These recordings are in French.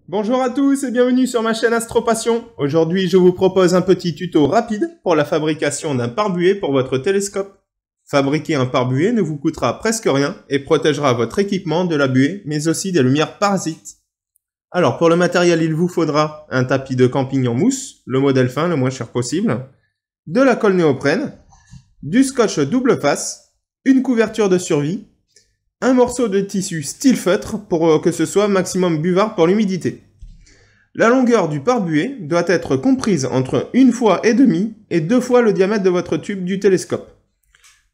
Bonjour à tous et bienvenue sur ma chaîne Astropassion. Aujourd'hui, je vous propose un petit tuto rapide pour la fabrication d'un pare-buée pour votre télescope. Fabriquer un pare-buée ne vous coûtera presque rien et protégera votre équipement de la buée, mais aussi des lumières parasites. Alors, pour le matériel, il vous faudra un tapis de camping en mousse, le modèle fin, le moins cher possible, de la colle néoprène, du scotch double face, une couverture de survie, un morceau de tissu style feutre pour que ce soit maximum buvard pour l'humidité. La longueur du pare-buée doit être comprise entre 1,5 fois et 2 fois le diamètre de votre tube du télescope.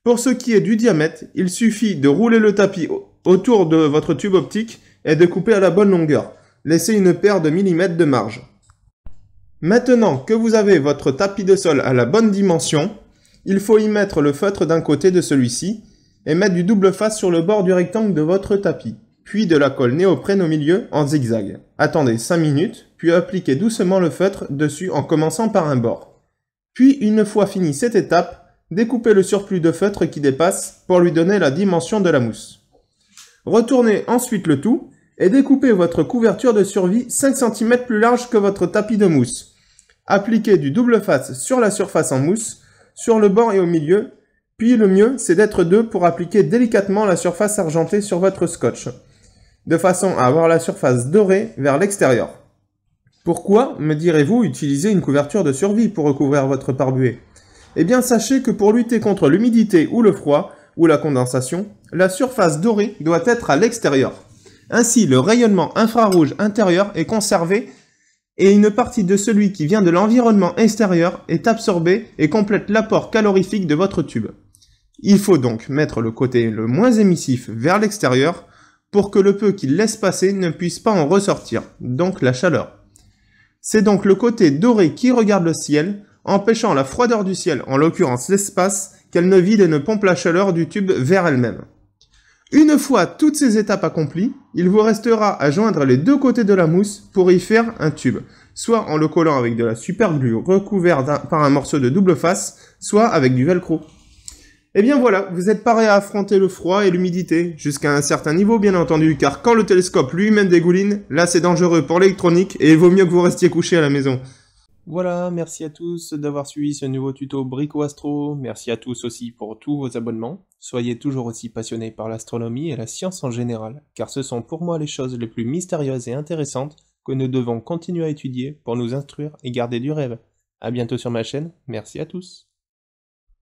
Pour ce qui est du diamètre, il suffit de rouler le tapis autour de votre tube optique et de couper à la bonne longueur. Laissez une paire de millimètres de marge. Maintenant que vous avez votre tapis de sol à la bonne dimension, il faut y mettre le feutre d'un côté de celui-ci et mettre du double face sur le bord du rectangle de votre tapis, puis de la colle néoprène au milieu en zigzag. Attendez 5 minutes, puis appliquez doucement le feutre dessus en commençant par un bord. Puis, une fois fini cette étape, découpez le surplus de feutre qui dépasse pour lui donner la dimension de la mousse. Retournez ensuite le tout et découpez votre couverture de survie 5 cm plus large que votre tapis de mousse. Appliquez du double face sur la surface en mousse, sur le bord et au milieu. Puis le mieux, c'est d'être deux pour appliquer délicatement la surface argentée sur votre scotch, de façon à avoir la surface dorée vers l'extérieur. Pourquoi, me direz-vous, utiliser une couverture de survie pour recouvrir votre pare-buée? Eh bien, sachez que pour lutter contre l'humidité ou le froid, ou la condensation, la surface dorée doit être à l'extérieur. Ainsi, le rayonnement infrarouge intérieur est conservé et une partie de celui qui vient de l'environnement extérieur est absorbée et complète l'apport calorifique de votre tube. Il faut donc mettre le côté le moins émissif vers l'extérieur pour que le peu qu'il laisse passer ne puisse pas en ressortir, donc la chaleur. C'est donc le côté doré qui regarde le ciel, empêchant la froideur du ciel, en l'occurrence l'espace, qu'elle ne vide et ne pompe la chaleur du tube vers elle-même. Une fois toutes ces étapes accomplies, il vous restera à joindre les deux côtés de la mousse pour y faire un tube, soit en le collant avec de la superglue recouvert par un morceau de double face, soit avec du velcro. Et bien voilà, vous êtes prêt à affronter le froid et l'humidité, jusqu'à un certain niveau bien entendu, car quand le télescope lui-même dégouline, là c'est dangereux pour l'électronique et il vaut mieux que vous restiez couché à la maison. Voilà, merci à tous d'avoir suivi ce nouveau tuto Brico Astro, merci à tous aussi pour tous vos abonnements. Soyez toujours aussi passionnés par l'astronomie et la science en général, car ce sont pour moi les choses les plus mystérieuses et intéressantes que nous devons continuer à étudier pour nous instruire et garder du rêve. A bientôt sur ma chaîne, merci à tous.